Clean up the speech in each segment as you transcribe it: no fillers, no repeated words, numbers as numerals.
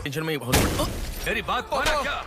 Tension में hospital. मेरी बात माना क्या?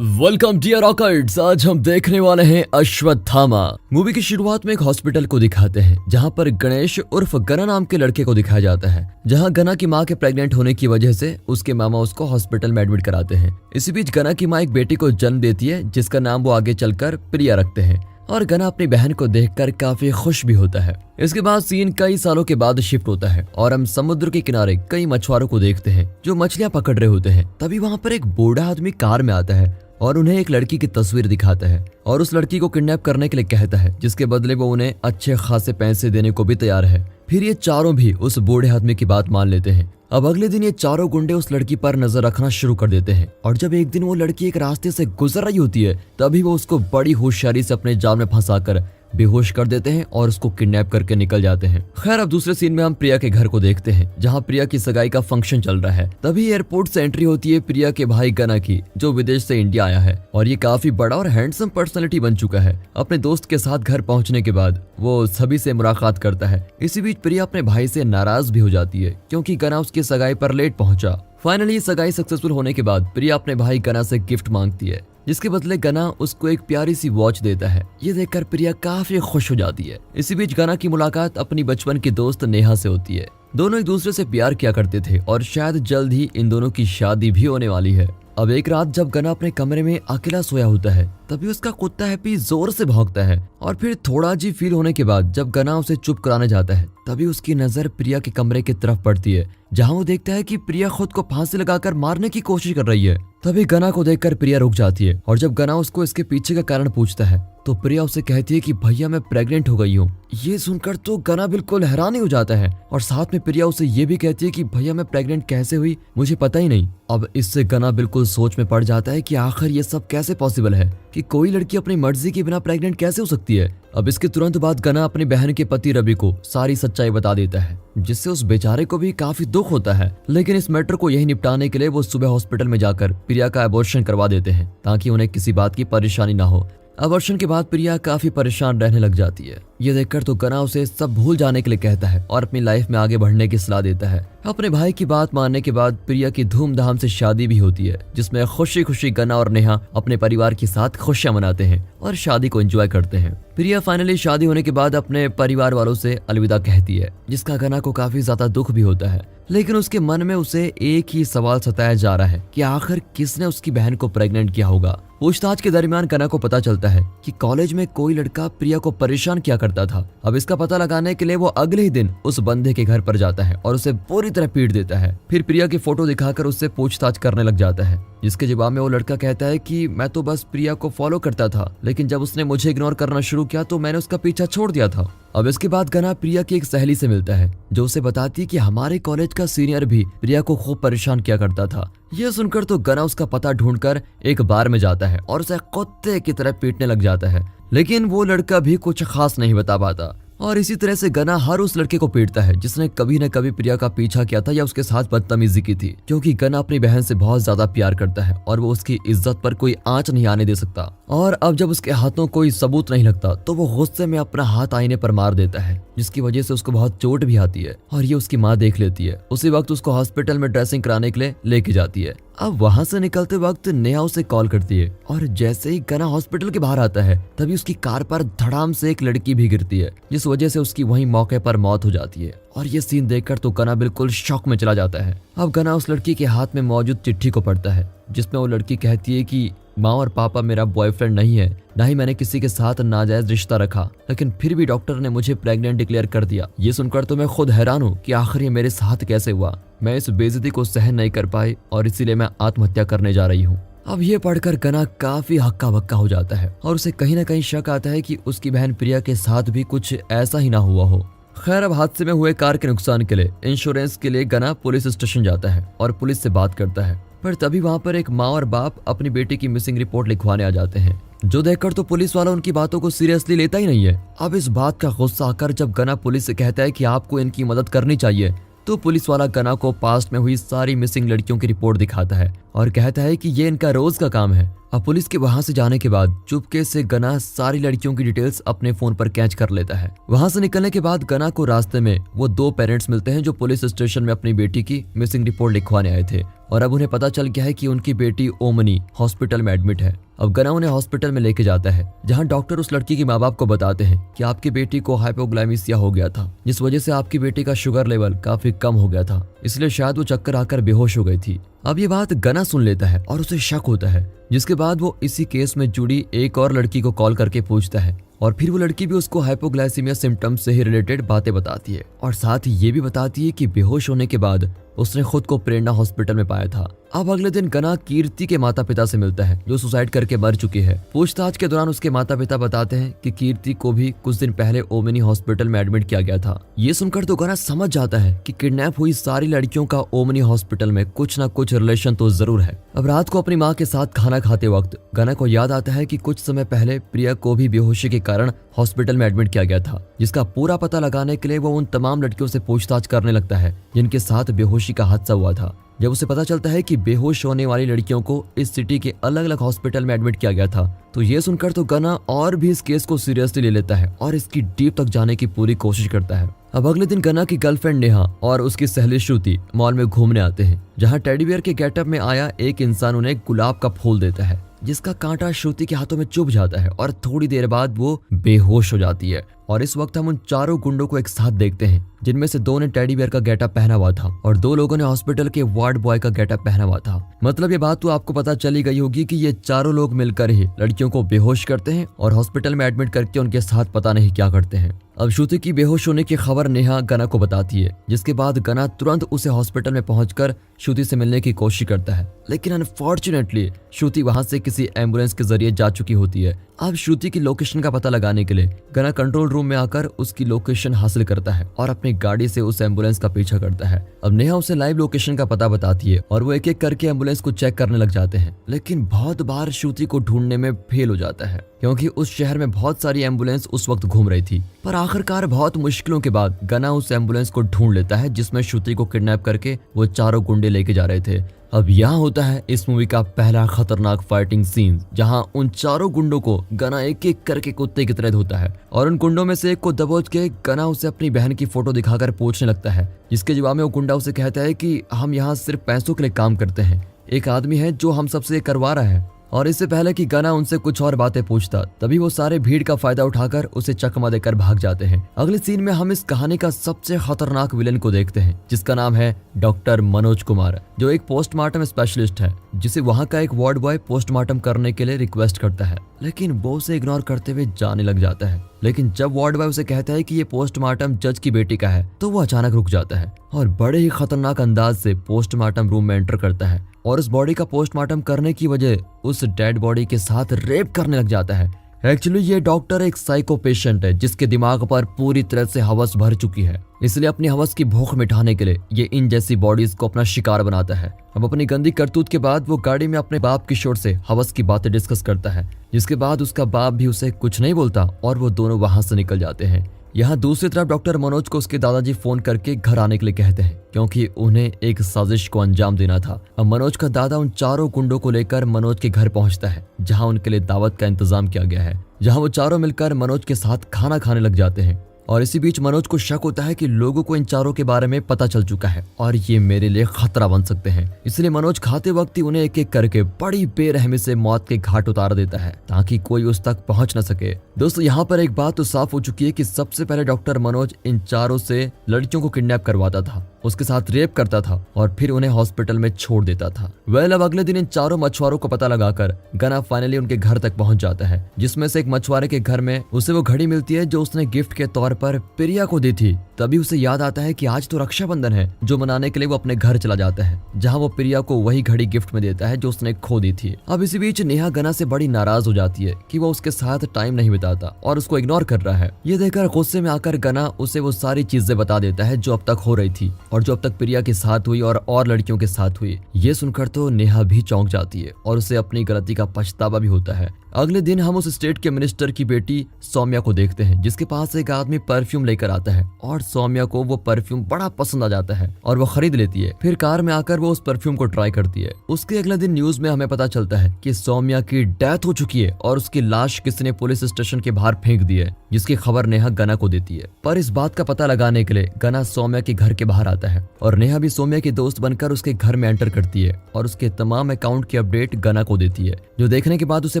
वेलकम डियर रॉकर्ड्स। आज हम देखने वाले हैं अश्वत्थामा। मूवी की शुरुआत में एक हॉस्पिटल को दिखाते हैं जहां पर गणेश उर्फ गना नाम के लड़के को दिखाया जाता है, जहां गना की मां के प्रेग्नेंट होने की वजह से उसके मामा उसको हॉस्पिटल में एडमिट कराते हैं। इसी बीच गना की मां एक बेटी को जन्म देती है जिसका नाम वो आगे चलकर प्रिया रखते हैं और गना अपनी बहन को देखकर काफी खुश भी होता है। इसके बाद सीन कई सालों के बाद शिफ्ट होता है और हम समुद्र के किनारे कई मछुआरों को देखते हैं जो मछलियां पकड़ रहे होते हैं। तभी वहाँ पर एक बूढ़ा आदमी कार में आता है और उन्हें एक लड़की की तस्वीर दिखाता है और उस लड़की को किडनैप करने के लिए कहता है, जिसके बदले वो उन्हें अच्छे खासे पैसे देने को भी तैयार है। फिर ये चारों भी उस बूढ़े आदमी की बात मान लेते हैं। अब अगले दिन ये चारों गुंडे उस लड़की पर नजर रखना शुरू कर देते हैं और जब एक दिन वो लड़की एक रास्ते से गुजर रही होती है तभी वो उसको बड़ी होशियारी से अपने जाल में फंसाकर बेहोश कर देते हैं और उसको किडनैप करके निकल जाते हैं। खैर, अब दूसरे सीन में हम प्रिया के घर को देखते हैं जहां प्रिया की सगाई का फंक्शन चल रहा है। तभी एयरपोर्ट से एंट्री होती है प्रिया के भाई गना की, जो विदेश से इंडिया आया है और ये काफी बड़ा और हैंडसम पर्सनैलिटी बन चुका है। अपने दोस्त के साथ घर पहुंचने के बाद वो सभी से मुलाकात करता है। इसी बीच प्रिया अपने भाई से नाराज भी हो जाती है क्योंकि गना उसकी सगाई पर लेट पहुंचा। फाइनली सगाई सक्सेसफुल होने के बाद प्रिया अपने भाई गना से गिफ्ट मांगती है, जिसके बदले गना उसको एक प्यारी सी वॉच देता है। ये देखकर प्रिया काफी खुश हो जाती है। इसी बीच गना की मुलाकात अपनी बचपन की दोस्त नेहा से होती है। दोनों एक दूसरे से प्यार किया करते थे और शायद जल्द ही इन दोनों की शादी भी होने वाली है। अब एक रात जब गना अपने कमरे में अकेला सोया होता है तभी उसका कुत्ता हैप्पी जोर से भौंकता है और फिर थोड़ा अजीब फील होने के बाद जब गना उसे चुप कराने जाता है तभी उसकी नजर प्रिया के कमरे की तरफ पड़ती है, जहां वो देखता है कि प्रिया खुद को फांसी लगाकर मारने की कोशिश कर रही है। तभी गना को देखकर प्रिया रुक जाती है और जब गना उसको इसके पीछे का कारण पूछता है तो प्रिया उसे कहती है कि भैया मैं प्रेग्नेंट हो गई हूँ। ये सुनकर तो गना बिल्कुल हैरान ही हो जाता है और साथ में प्रिया उसे ये भी कहती है कि भैया मैं प्रेग्नेंट कैसे हुई, मुझे पता ही नहीं। अब इससे गना बिल्कुल सोच में पड़ जाता है कि आखिर ये सब कैसे पॉसिबल है कि कोई लड़की अपनी मर्जी के बिना प्रेग्नेंट कैसे हो सकती है। अब इसके तुरंत बाद गना अपनी बहन के पति रवि को सारी सच्चाई बता देता है, जिससे उस बेचारे को भी काफी दुख होता है। लेकिन इस मैटर को यही निपटाने के लिए वो सुबह हॉस्पिटल में जाकर प्रिया का अबॉर्शन करवा देते हैं ताकि उन्हें किसी बात की परेशानी ना हो। अबॉर्शन के बाद प्रिया काफी परेशान रहने लग जाती है। ये देखकर तो गना उसे सब भूल जाने के लिए कहता है और अपनी लाइफ में आगे बढ़ने की सलाह देता है। अपने भाई की बात मानने के बाद प्रिया की धूमधाम से शादी भी होती है, जिसमें खुशी खुशी गना और नेहा अपने परिवार के साथ खुशियां मनाते हैं और शादी को एंजॉय करते हैं। प्रिया फाइनली शादी होने के बाद अपने परिवार वालों से अलविदा कहती है, जिसका गना को काफी ज्यादा दुख भी होता है। लेकिन उसके मन में उसे एक ही सवाल सताया जा रहा है कि आखिर किसने उसकी बहन को प्रेग्नेंट किया होगा। पूछताछ के दरमियान गना को पता चलता है कि कॉलेज में कोई लड़का प्रिया को परेशान किया करता था। अब इसका पता लगाने के लिए वो अगले ही दिन उस बंदे के घर पर जाता है और उसे पूरी तरह पीट देता है। फिर प्रिया की फोटो दिखाकर उससे पूछताछ करने लग जाता है, जिसके जवाब में वो लड़का कहता है कि मैं तो बस प्रिया को फॉलो करता था, लेकिन जब उसने मुझे इग्नोर करना शुरू किया तो मैंने उसका पीछा छोड़ दिया था। अब इसके बाद गना प्रिया की एक सहेली से मिलता है जो उसे बताती है कि हमारे कॉलेज का सीनियर भी प्रिया को खूब परेशान किया करता था। यह सुनकर तो गना उसका पता ढूंढकर एक बार में जाता है और उसे कुत्ते की तरह पीटने लग जाता है, लेकिन वो लड़का भी कुछ खास नहीं बता पाता। और इसी तरह से गना हर उस लड़के को पीटता है जिसने कभी न कभी प्रिया का पीछा किया था या उसके साथ बदतमीजी की थी, क्योंकि गना अपनी बहन से बहुत ज्यादा प्यार करता है और वो उसकी इज्जत पर कोई आंच नहीं आने दे सकता। और अब जब उसके हाथों कोई सबूत नहीं लगता तो वो गुस्से में अपना हाथ आईने पर मार देता है, जिसकी वजह से उसको बहुत चोट भी आती है और ये उसकी माँ देख लेती है। उसी वक्त उसको हॉस्पिटल में ड्रेसिंग कराने के लिए लेके जाती है। अब वहां से निकलते वक्त नेहा उसे कॉल करती है और जैसे ही गना हॉस्पिटल के बाहर आता है तभी उसकी कार पर धड़ाम से एक लड़की भी गिरती है, जिस वजह से उसकी वहीं मौके पर मौत हो जाती है। और ये सीन देखकर तो गना बिल्कुल शॉक में चला जाता है। अब गना उस लड़की के हाथ में मौजूद चिट्ठी को पढ़ता है, जिसमें वो लड़की कहती है कि माँ और पापा मेरा बॉयफ्रेंड नहीं है, ना ही मैंने किसी के साथ नाजायज रिश्ता रखा, लेकिन फिर भी डॉक्टर ने मुझे प्रेग्नेंट डिक्लेयर कर दिया। ये सुनकर तो मैं खुद हैरान हूँ कि आखिर ये मेरे साथ कैसे हुआ। मैं इस बेइज्जती को सहन नहीं कर पाई और इसीलिए मैं आत्महत्या करने जा रही हूँ। अब ये पढ़कर गना काफी हक्का बक्का हो जाता है और उसे कहीं ना कहीं शक आता है कि उसकी बहन प्रिया के साथ भी कुछ ऐसा ही ना हुआ हो। खैर, अब हादसे में हुए कार के नुकसान के लिए इंश्योरेंस के लिए गना पुलिस स्टेशन जाता है और पुलिस से बात करता है, पर तभी वहाँ पर एक माँ और बाप अपनी बेटी की मिसिंग रिपोर्ट लिखवाने आ जाते हैं, जो देखकर तो पुलिस वाला उनकी बातों को सीरियसली लेता ही नहीं है। अब इस बात का गुस्सा आकर जब गना पुलिस से कहता है कि आपको इनकी मदद करनी चाहिए, तो पुलिस वाला गना को पास्ट में हुई सारी मिसिंग लड़कियों की रिपोर्ट दिखाता है और कहता है कि ये इनका रोज का काम है। अब पुलिस के वहां से जाने के बाद चुपके से गना सारी लड़कियों की डिटेल्स अपने फोन पर कैच कर लेता है। वहां से निकलने के बाद गना को रास्ते में वो 2 पेरेंट्स मिलते हैं जो पुलिस स्टेशन में अपनी बेटी की मिसिंग रिपोर्ट लिखवाने आए थे और अब उन्हें पता चल गया है कि उनकी बेटी ओमनी हॉस्पिटल में एडमिट है। अब गना उन्हें हॉस्पिटल में लेके जाता है जहां डॉक्टर उस लड़की के माँ बाप को बताते हैं कि आपकी बेटी को हाइपोग्लाइमिसिया हो गया था, जिस वजह से आपकी बेटी का शुगर लेवल काफी कम हो गया था, इसलिए शायद वो चक्कर आकर बेहोश हो गई थी। अब ये बात गना सुन लेता है और उसे शक होता है, जिसके बाद वो इसी केस में जुड़ी एक और लड़की को कॉल करके पूछता है और फिर वो लड़की भी उसको हाइपोग्लाइसीमिया सिम्टम्स से ही रिलेटेड बातें बताती है और साथ ही ये भी बताती है कि बेहोश होने के बाद उसने खुद को प्रेरणा हॉस्पिटल में पाया था। अब अगले दिन गना कीर्ति के माता पिता से मिलता है जो सुसाइड करके मर चुकी है। पूछताछ के दौरान उसके माता पिता बताते हैं कि कीर्ति को भी कुछ दिन पहले ओमिनी हॉस्पिटल में एडमिट किया गया था। ये सुनकर तो गना समझ जाता है कि किडनैप हुई सारी लड़कियों का ओमिनी हॉस्पिटल में कुछ न कुछ रिलेशन तो जरूर है। अब रात को अपनी माँ के साथ खाना खाते वक्त गना को याद आता है कि कुछ समय पहले प्रिया को भी बेहोशी के कारण हॉस्पिटल में एडमिट किया गया था, जिसका पूरा पता लगाने के लिए वो उन तमाम लड़कियों से पूछताछ करने लगता है जिनके साथ बेहोशी का हादसा हुआ था। जब उसे पता चलता है कि बेहोश होने वाली लड़कियों को इस सिटी के अलग अलग हॉस्पिटल में एडमिट किया गया था, तो ये सुनकर तो गना और भी इस केस को सीरियसली ले लेता है और इसकी डीप तक जाने की पूरी कोशिश करता है। अब अगले दिन गना की गर्लफ्रेंड नेहा और उसकी सहेली श्रुति मॉल में घूमने आते हैं, जहाँ टेडी बियर के गेटअप में आया एक इंसान उन्हें गुलाब का फूल देता है, जिसका कांटा श्रुति के हाथों में चुभ जाता है और थोड़ी देर बाद वो बेहोश हो जाती है। और इस वक्त हम उन चारों गुंडों को एक साथ देखते हैं, जिनमें से 2 ने टेडी बियर का गेटअप पहना हुआ था और 2 लोगों ने हॉस्पिटल के वार्ड बॉय का गेटअप पहना हुआ था। मतलब ये बात तो आपको पता चली गई होगी कि ये चारों लोग मिलकर ही लड़कियों को बेहोश करते हैं और हॉस्पिटल में एडमिट करके उनके साथ पता नहीं क्या करते हैं। अब श्रुति की बेहोश होने की खबर नेहा गना को बताती है, जिसके बाद गना तुरंत उसे हॉस्पिटल में पहुंचकर श्रुति से मिलने की कोशिश करता है, लेकिन अनफॉर्चुनेटली श्रुति वहां से किसी एम्बुलेंस के जरिए जा चुकी होती है। अब श्रुति की लोकेशन का पता लगाने के लिए गना कंट्रोल रूम में आकर उसकी लोकेशन हासिल करता है और अपनी गाड़ी से उस एम्बुलेंस का पीछा करता है। अब नेहा उसे लाइव लोकेशन का पता बताती है और वो एक एक करके एम्बुलेंस को चेक करने लग जाते हैं, लेकिन बहुत बार श्रुति को ढूंढने में फेल हो जाता है क्योंकि उस शहर में बहुत सारी एम्बुलेंस उस वक्त घूम रही थी। पर आखिरकार बहुत मुश्किलों के बाद गना उस एम्बुलेंस को ढूंढ लेता है जिसमें श्रुति को किडनैप करके वो चारों गुंडे लेके जा रहे थे। अब यहाँ होता है इस मूवी का पहला खतरनाक फाइटिंग सीन, जहाँ उन चारों गुंडों को गना एक एक करके कुत्ते की तरह धोता है और उन गुंडों में से एक को दबोच के गना उसे अपनी बहन की फोटो दिखाकर पूछने लगता है, जिसके जवाब में वो गुंडा उसे कहता है कि हम यहाँ सिर्फ पैसों के लिए काम करते हैं, एक आदमी है जो हम सबसे करवा रहा है। और इससे पहले कि गना उनसे कुछ और बातें पूछता, तभी वो सारे भीड़ का फायदा उठाकर उसे चकमा देकर भाग जाते हैं। अगले सीन में हम इस कहानी का सबसे खतरनाक विलेन को देखते हैं, जिसका नाम है डॉक्टर मनोज कुमार, जो एक पोस्टमार्टम स्पेशलिस्ट है, जिसे वहाँ का एक वार्ड बॉय पोस्टमार्टम करने के लिए रिक्वेस्ट करता है, लेकिन वो उसे इग्नोर करते हुए जाने लग जाता है। लेकिन जब वार्ड बॉय उसे कहता है कि ये पोस्टमार्टम जज की बेटी का है, तो वो अचानक रुक जाता है और बड़े ही खतरनाक अंदाज से पोस्टमार्टम रूम में एंटर करता है और उस बॉडी का पोस्टमार्टम करने की वजह उस डेड बॉडी के साथ रेप करने लग जाता है। एक्चुअली ये डॉक्टर एक साइको पेशेंट है जिसके दिमाग पर पूरी तरह से हवस भर चुकी है, इसलिए अपनी हवस की भूख मिटाने के लिए ये इन जैसी बॉडीज को अपना शिकार बनाता है। अब अपनी गंदी करतूत के बाद वो गाड़ी में अपने बाप किशोर से हवस की बातें डिस्कस करता है, जिसके बाद उसका बाप भी उसे कुछ नहीं बोलता और वो दोनों वहां से निकल जाते हैं। यहाँ दूसरी तरफ डॉक्टर मनोज को उसके दादाजी फोन करके घर आने के लिए कहते हैं, क्योंकि उन्हें एक साजिश को अंजाम देना था। अब मनोज का दादा उन चारों गुंडों को लेकर मनोज के घर पहुंचता है, जहां उनके लिए दावत का इंतजाम किया गया है, जहां वो चारों मिलकर मनोज के साथ खाना खाने लग जाते हैं। और इसी बीच मनोज को शक होता है कि लोगों को इन चारों के बारे में पता चल चुका है और ये मेरे लिए खतरा बन सकते हैं, इसलिए मनोज खाते वक्त ही उन्हें एक एक करके बड़ी बेरहमी से मौत के घाट उतार देता है ताकि कोई उस तक पहुंच न सके। दोस्तों, यहाँ पर एक बात तो साफ हो चुकी है कि सबसे पहले डॉक्टर मनोज इन चारों से लड़कियों को किडनैप करवाता था, उसके साथ रेप करता था और फिर उन्हें हॉस्पिटल में छोड़ देता था। अब अगले दिन इन चारों मछुआरों को पता लगाकर गना फाइनली उनके घर तक पहुंच जाता है, जिसमें से एक मछुआरे के घर में उसे वो घड़ी मिलती है जो उसने गिफ्ट के तौर पर प्रिया को दी थी। तभी उसे याद आता है कि आज तो रक्षाबंधन है, जो मनाने के लिए वो अपने घर चला जाता है, जहां वो प्रिया को वही घड़ी गिफ्ट में देता है जो उसने खो दी थी। अब इसी बीच नेहा गना से बड़ी नाराज हो जाती है कि वो उसके साथ टाइम नहीं बिताता और उसको इग्नोर कर रहा है। ये देखकर गुस्से में आकर गना उसे वो सारी चीजें बता देता है जो अब तक हो रही थी और जो अब तक प्रिया के साथ हुई और लड़कियों के साथ हुई। ये सुनकर तो नेहा भी चौंक जाती है और उसे अपनी गलती का पछतावा भी होता है। अगले दिन हम उस स्टेट के मिनिस्टर की बेटी सौम्या को देखते हैं, जिसके पास एक आदमी परफ्यूम लेकर आता है और सौम्या को वो परफ्यूम बड़ा पसंद आ जाता है और वो खरीद लेती है। फिर कार में आकर वो उस परफ्यूम को ट्राई करती है। उसके अगले दिन न्यूज में हमें पता चलता है कि सौम्या की डेथ हो चुकी है और उसकी लाश किसी ने पुलिस स्टेशन के बाहर फेंक दी है, जिसकी खबर नेहा गना को देती है। पर इस बात का पता लगाने के लिए गना सौम्या के घर के बाहर आता है और नेहा भी सौम्या की दोस्त बनकर उसके घर में एंटर करती है और उसके तमाम अकाउंट की अपडेट गना को देती है, जो देखने के बाद उसे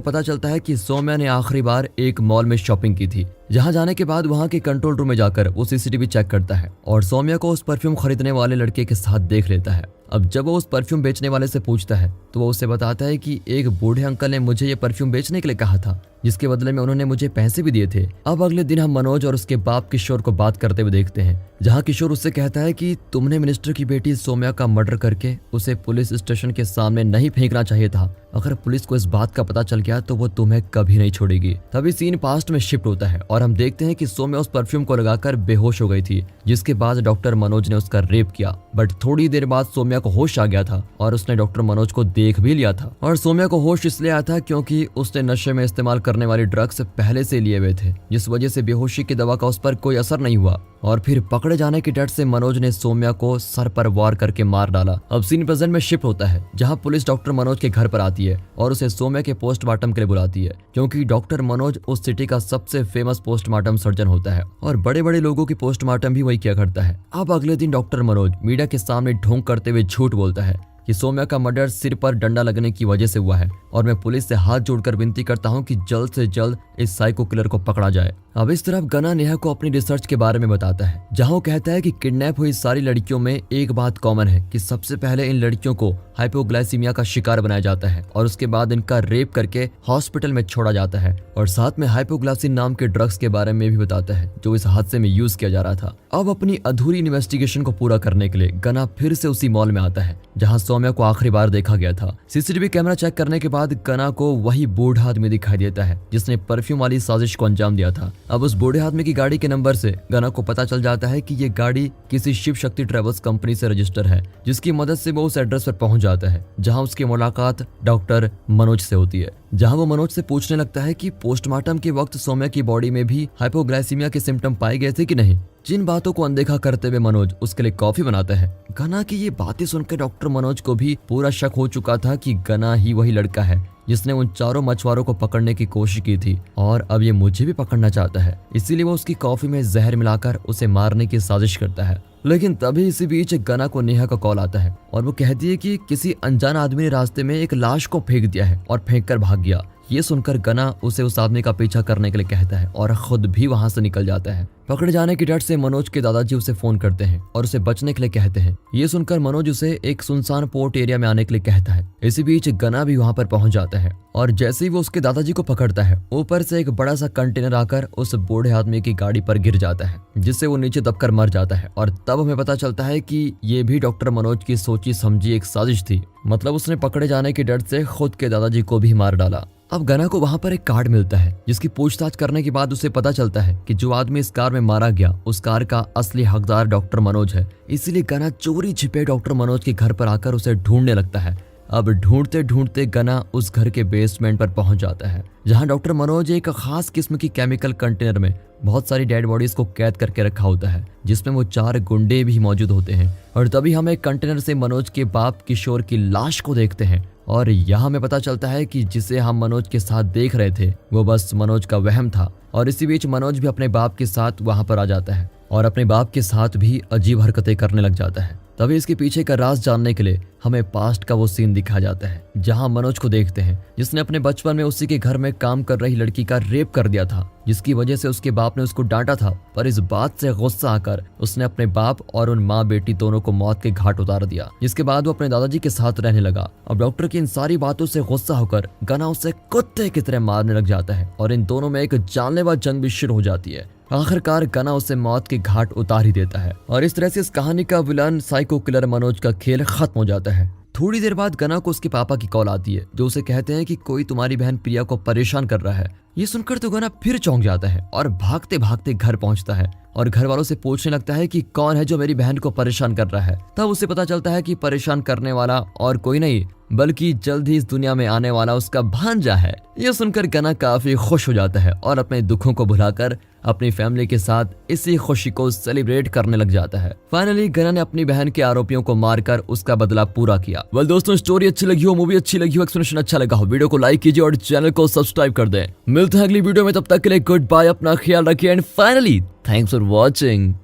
पता चलता है कि सौम्या ने आखिरी बार एक मॉल में शॉपिंग की थी। जहां जाने के बाद वहां के कंट्रोल रूम में जाकर वो सीसीटीवी चेक करता है और सौम्या को उस परफ्यूम खरीदने वाले लड़के के साथ देख लेता है। अब जब वो उस परफ्यूम बेचने वाले से पूछता है तो वो उसे बताता है कि एक बूढ़े अंकल ने मुझे ये परफ्यूम बेचने के लिए कहा था, जिसके बदले में उन्होंने मुझे पैसे भी दिए थे। अब अगले दिन हम मनोज और उसके बाप किशोर को बात करते हुए देखते हैं, जहां किशोर उससे कहता है कि तुमने मिनिस्टर की बेटी सौम्या का मर्डर करके उसे पुलिस स्टेशन के सामने नहीं फेंकना चाहिए था। अगर पुलिस को इस बात का पता चल गया तो वो तुम्हें कभी नहीं छोड़ेगी। तभी सीन पास्ट में शिफ्ट होता है और हम देखते हैं कि सौम्या उस परफ्यूम को लगाकर बेहोश हो गई थी, जिसके बाद डॉक्टर मनोज ने उसका रेप किया। बट थोड़ी देर बाद सौम्या को होश आ गया था और उसने डॉक्टर मनोज को देख भी लिया था। और सौम्या को होश इसलिए आया था क्योंकि उसने नशे में इस्तेमाल करने वाली ड्रग्स पहले से लिए हुए थे, जिस वजह से बेहोशी की दवा का उस पर कोई असर नहीं हुआ। और फिर पकड़े जाने के डर से मनोज ने सौम्या को सर पर वार करके मार डाला। अब सीन प्रेजेंट में शिफ्ट होता है, जहां पुलिस डॉक्टर मनोज के घर पर आती है और उसे सौम्या के पोस्टमार्टम के लिए बुलाती है, क्योंकि डॉक्टर मनोज उस सिटी का सबसे फेमस पोस्टमार्टम सर्जन होता है और बड़े बड़े लोगों की पोस्टमार्टम भी वही किया करता है। अब अगले दिन डॉक्टर मनोज मीडिया के सामने ढोंग करते हुए झूठ बोलता है कि सौम्या का मर्डर सिर पर डंडा लगने की वजह से हुआ है और मैं पुलिस से हाथ जोड़कर विनती करता हूं कि जल्द से जल्द इस साइको किलर को पकड़ा जाए। अब इस तरफ गना नेहा को अपनी रिसर्च के बारे में बताता है, जहां वो कहता है कि किडनैप हुई सारी लड़कियों में एक बात कॉमन है कि सबसे पहले इन लड़कियों को हाइपोग्लाइसीमिया का शिकार बनाया जाता है और उसके बाद इनका रेप करके हॉस्पिटल में छोड़ा जाता है और साथ में हाइपोग्लाइसिन नाम के ड्रग्स के बारे में भी बताता है, जो इस हादसे में यूज किया जा रहा था। अब अपनी अधूरी इन्वेस्टिगेशन को पूरा करने के लिए गना फिर से उसी मॉल में आता है जहां सौम्या को आखिरी बार देखा गया था। सीसीटीवी कैमरा चेक करने के बाद गना को वही बूढ़ा आदमी दिखाई देता है जिसने परफ्यूम वाली साजिश को अंजाम दिया था। अब उस बूढ़े आदमी की गाड़ी के नंबर से गना को पता चल जाता है कि ये गाड़ी किसी शिव शक्ति ट्रेवल्स कंपनी से रजिस्टर है, जिसकी मदद से वो उस एड्रेस पर पहुंच जाता है जहां उसकी मुलाकात डॉक्टर मनोज से होती है, जहां वो मनोज से पूछने लगता है कि पोस्टमार्टम के वक्त सौम्या की बॉडी में भी हाइपोग्लाइसीमिया के सिम्टम पाए गए थे कि नहीं। जिन बातों को अनदेखा करते हुए मनोज उसके लिए कॉफी बनाता है। गना की ये बातें सुनकर डॉक्टर मनोज को भी पूरा शक हो चुका था कि गना ही वही लड़का है जिसने उन चारों मछुआरों को पकड़ने की कोशिश की थी और अब ये मुझे भी पकड़ना चाहता है, इसीलिए वो उसकी कॉफी में जहर मिलाकर उसे मारने की साजिश करता है। लेकिन तभी इसी बीच गना को नेहा का कॉल आता है और वो कहती है कि किसी अनजान आदमी ने रास्ते में एक लाश को फेंक दिया है और फेंक कर भाग गया। ये सुनकर गना उसे उस आदमी का पीछा करने के लिए कहता है और खुद भी वहां से निकल जाता है। पकड़े जाने के डर से मनोज के दादाजी उसे फोन करते हैं और उसे बचने के लिए कहते हैं। ये सुनकर मनोज उसे एक सुनसान पोर्ट एरिया में आने के लिए कहता है। इसी बीच गना भी वहां पर पहुंच जाता है और जैसे ही वो उसके दादाजी को पकड़ता है, ऊपर से एक बड़ा सा कंटेनर आकर उस बूढ़े आदमी की गाड़ी पर गिर जाता है, जिससे वो नीचे दबकर मर जाता है। और तब हमें पता चलता है कि ये भी डॉक्टर मनोज की सोची समझी एक साजिश थी, मतलब उसने पकड़े जाने के डर से खुद के दादाजी को भी मार डाला। अब गना को वहां पर एक कार्ड मिलता है, जिसकी पूछताछ करने के बाद उसे पता चलता है कि जो आदमी इस कार में मारा गया उस कार का असली हकदार डॉक्टर मनोज है। इसीलिए गना चोरी छिपे डॉक्टर मनोज के घर पर आकर उसे ढूंढने लगता है। अब ढूंढते ढूंढते गना उस घर के बेसमेंट पर पहुंच जाता है, जहां डॉक्टर मनोज एक खास किस्म की केमिकल कंटेनर में बहुत सारी डेड बॉडीज को कैद करके रखा होता है, जिसमें वो 4 गुंडे भी मौजूद होते हैं। और तभी हम एक कंटेनर से मनोज के बाप किशोर की लाश को देखते हैं और यहाँ हमें पता चलता है कि जिसे हम मनोज के साथ देख रहे थे वो बस मनोज का वहम था। और इसी बीच मनोज भी अपने बाप के साथ वहां पर आ जाता है और अपने बाप के साथ भी अजीब हरकतें करने लग जाता है। तभी इसके पीछे का राज जानने के लिए हमें पास्ट का वो सीन दिखाया जाता है, जहां मनोज को देखते हैं जिसने अपने बचपन में उसी के घर में काम कर रही लड़की का रेप कर दिया था, जिसकी वजह से उसके बाप ने उसको डांटा था। पर इस बात से गुस्सा आकर उसने अपने बाप और उन माँ बेटी दोनों को मौत के घाट उतार दिया, जिसके बाद वो अपने दादाजी के साथ रहने लगा। अब डॉक्टर की इन सारी बातों से गुस्सा होकर गना उसे कुत्ते की तरह मारने लग जाता है और इन दोनों में एक जानलेवा जंग भी शुरू हो जाती है। आखिरकार गना उसे मौत के घाट उतार ही देता है और इस तरह से इस कहानी का विलन साइको किलर मनोज का खेल खत्म हो जाता है। थोड़ी देर बाद गना को उसके पापा की कॉल आती है, जो उसे कहते हैं कि कोई तुम्हारी बहन प्रिया को परेशान कर रहा है। ये सुनकर तो गना फिर चौंक जाता है और भागते भागते घर पहुंचता है और घर वालों से पूछने लगता है कि कौन है जो मेरी बहन को परेशान कर रहा है। तब उसे पता चलता है कि परेशान करने वाला और कोई नहीं बल्कि जल्द ही इस दुनिया में आने वाला उसका भांजा है। ये सुनकर गना काफी खुश हो जाता है और अपने दुखों को भुलाकर अपनी फैमिली के साथ इसी खुशी को सेलिब्रेट करने लग जाता है। फाइनली गना ने अपनी बहन के आरोपियों को मारकर उसका बदला पूरा किया। वेल दोस्तों, स्टोरी अच्छी लगी हो, मूवी अच्छी लगी हो, एक्सप्लेनेशन अच्छा लगा हो, वीडियो को लाइक कीजिए और चैनल को सब्सक्राइब कर दें। मिलते हैं अगली वीडियो में, तब तक के लिए गुड बाय, अपना ख्याल रखिए and finally thanks for watching.